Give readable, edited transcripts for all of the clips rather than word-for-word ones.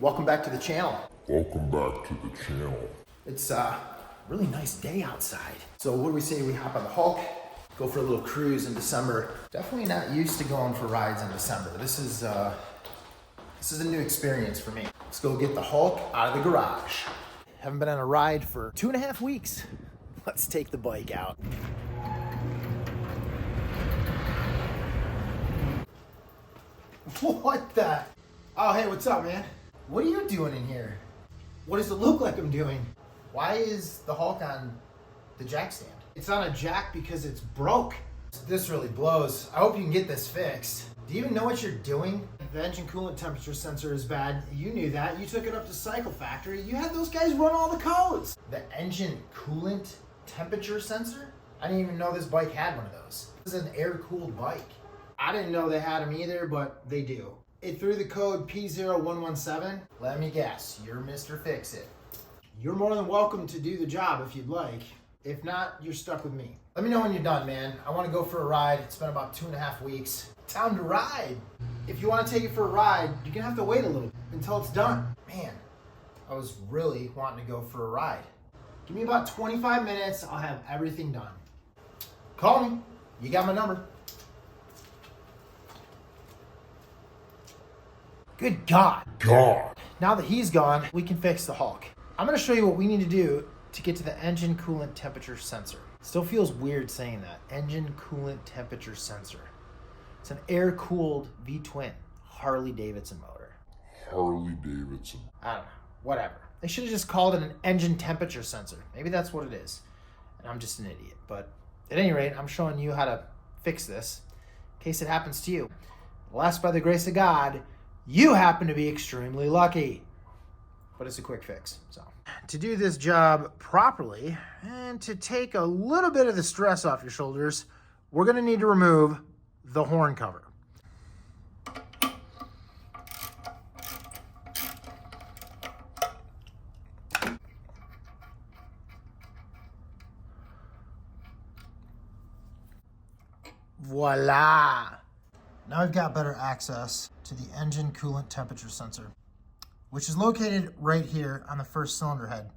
Welcome back to the channel. Welcome back to the channel. It's a really nice day outside. So what do we say we hop on the Hulk, go for a little cruise in December. Definitely not used to going for rides in December. This is a new experience for me. Let's go get the Hulk out of the garage. Haven't been on a ride for 2.5 weeks. Let's take the bike out. What the? Oh, hey, what's up, man? What are you doing in here? What does it look like I'm doing? Why is the Hulk on the jack stand? It's on a jack because it's broke. This really blows. I hope you can get this fixed. Do you even know what you're doing? The engine coolant temperature sensor is bad. You knew that. You took it up to Cycle Factory. You had those guys run all the codes. The engine coolant temperature sensor? I didn't even know this bike had one of those. This is an air-cooled bike. I didn't know they had them either, but they do. It threw the code P0117. Let me guess, you're Mr. Fix-It. You're more than welcome to do the job if you'd like. If not, you're stuck with me. Let me know when you're done, man. I want to go for a ride. It's been about 2.5 weeks. Time to ride. If you want to take it for a ride, you're going to have to wait a little until it's done. Man, I was really wanting to go for a ride. Give me about 25 minutes. I'll have everything done. Call me. You got my number. Good God. Now that he's gone, we can fix the Hulk. I'm going to show you what we need to do to get to the engine coolant temperature sensor. Still feels weird saying that. Engine coolant temperature sensor. It's an air-cooled V-twin Harley Davidson motor. Harley Davidson. I don't know. Whatever. They should have just called it an engine temperature sensor. Maybe that's what it is. And I'm just an idiot. But at any rate, I'm showing you how to fix this in case it happens to you. Unless by the grace of God, you happen to be extremely lucky. But it's a quick fix. So to do this job properly and to take a little bit of the stress off your shoulders, we're going to need to remove the horn cover. Voila! Now I've got better access to the engine coolant temperature sensor, which is located right here on the first cylinder head.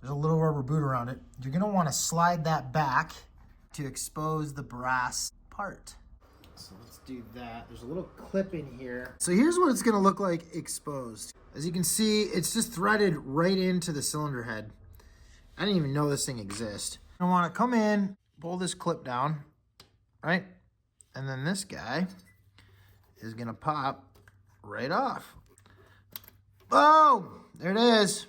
There's a little rubber boot around it. You're gonna wanna slide that back to expose the brass part. So let's do that. There's a little clip in here. So here's what it's gonna look like exposed. As you can see, it's just threaded right into the cylinder head. I didn't even know this thing exists. I wanna come in, pull this clip down, right? And then this guy is gonna pop right off. Boom! There it is.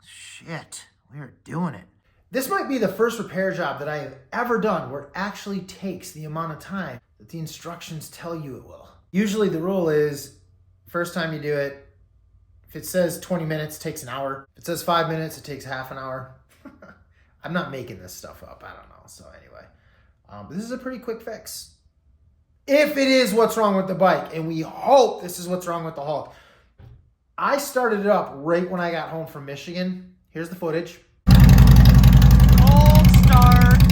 Shit, we are doing it. This might be the first repair job that I have ever done where it actually takes the amount of time that the instructions tell you it will. Usually the rule is, first time you do it, if it says 20 minutes, it takes an hour. If it says 5 minutes, it takes half an hour. I'm not making this stuff up, I don't know. So anyway, this is a pretty quick fix. If it is what's wrong with the bike, and we hope this is what's wrong with the Hulk. I started it up right when I got home from Michigan. Here's the footage. Cold start.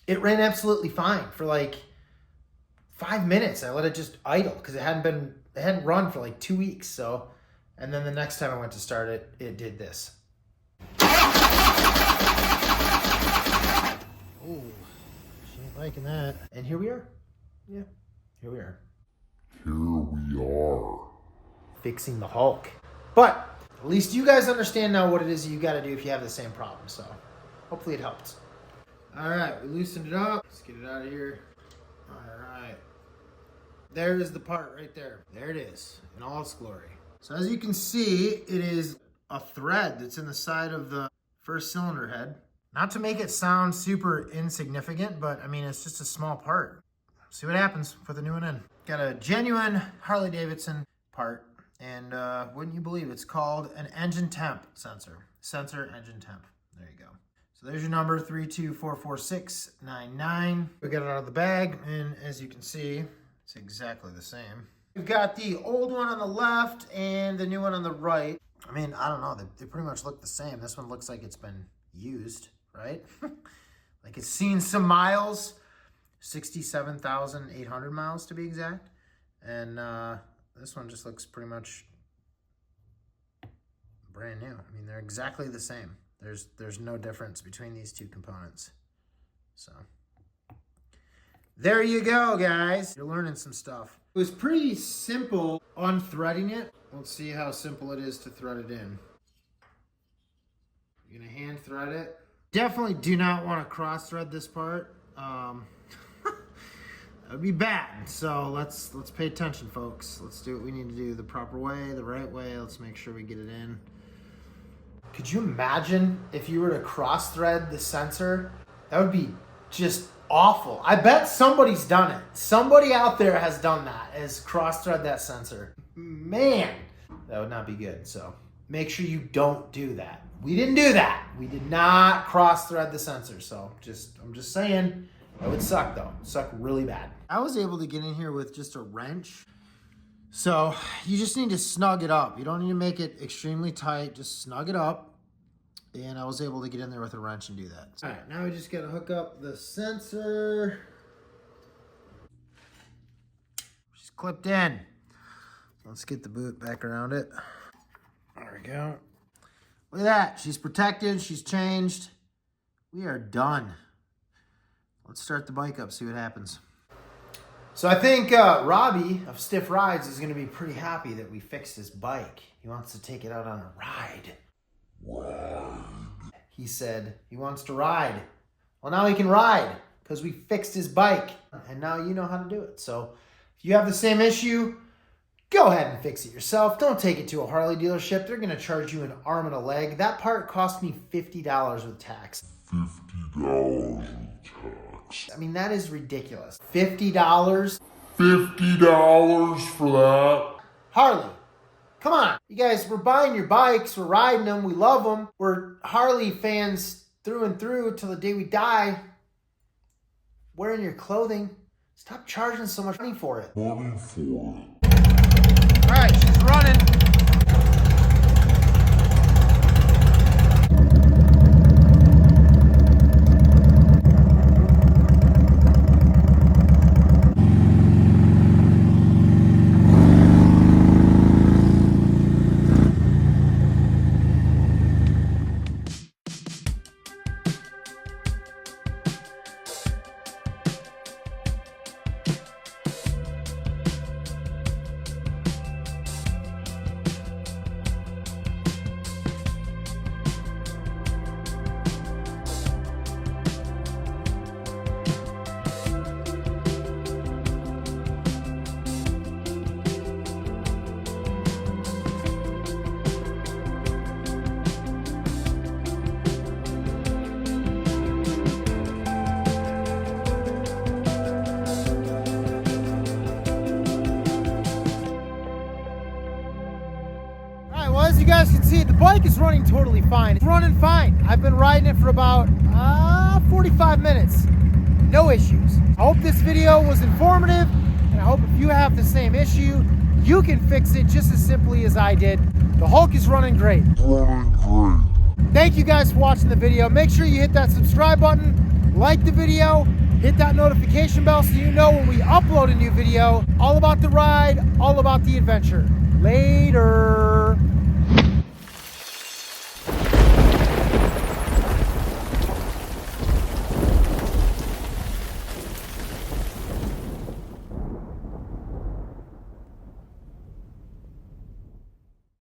It ran absolutely fine for like 5 minutes. I let it just idle because it hadn't run for like 2 weeks. So, and then the next time I went to start it, it did this. Oh, she ain't liking that. And here we are. Yeah, here we are. Here we are. Fixing the Hulk. But at least you guys understand now what it is you got to do if you have the same problem. So hopefully it helps. All right, we loosened it up. Let's get it out of here. All right. There is the part right there. There it is in all its glory. So as you can see, it is a thread that's in the side of the first cylinder head. Not to make it sound super insignificant, but I mean, it's just a small part. See what happens for the new one in. Got a genuine Harley Davidson part, and wouldn't you believe it's called an engine temp sensor. Sensor engine temp. There you go. So there's your number, 3244699. We got it out of the bag, and as you can see, it's exactly the same. We've got the old one on the left and the new one on the right. I mean, I don't know, they pretty much look the same. This one looks like it's been used, right? Like it's seen some miles. 67,800 miles to be exact. And this one just looks pretty much brand new. I mean, they're exactly the same. There's no difference between these two components. So there you go, guys. You're learning some stuff. It was pretty simple unthreading it. Let's see how simple it is to thread it in. You're gonna hand thread it. Definitely do not want to cross thread this part. That would be bad. So let's pay attention, folks. Let's do what we need to do the proper way, the right way. Let's make sure we get it in. Could you imagine if you were to cross thread the sensor? That would be just awful. I bet somebody's done it. Somebody out there has done that, has cross thread that sensor. Man, that would not be good. So make sure you don't do that. We didn't do that. We did not cross thread the sensor. So I'm just saying, that would suck though. Suck really bad. I was able to get in here with just a wrench. So you just need to snug it up. You don't need to make it extremely tight. Just snug it up. And I was able to get in there with a wrench and do that. All right, now we just got to hook up the sensor. She's clipped in. Let's get the boot back around it. There we go. Look at that. She's protected. She's changed. We are done. Let's start the bike up, see what happens. So I think Robbie of Stiff Rides is going to be pretty happy that we fixed his bike. He wants to take it out on a ride. He said he wants to ride. Well, now he can ride because we fixed his bike. And now you know how to do it. So if you have the same issue, go ahead and fix it yourself. Don't take it to a Harley dealership. They're going to charge you an arm and a leg. That part cost me $50 with tax. $50 with tax. I mean, that is ridiculous. $50? $50 for that? Harley, come on. You guys, we're buying your bikes. We're riding them. We love them. We're Harley fans through and through till the day we die. Wearing your clothing. Stop charging so much money for it. Money for it. All right, she's running. Well, as you guys can see, the bike is running totally fine. It's running fine. I've been riding it for about 45 minutes. No issues. I hope this video was informative, and I hope if you have the same issue, you can fix it just as simply as I did. The Hulk is running great. Thank you guys for watching the video. Make sure you hit that subscribe button, like the video, hit that notification bell so you know when we upload a new video. All about the ride, all about the adventure. Later.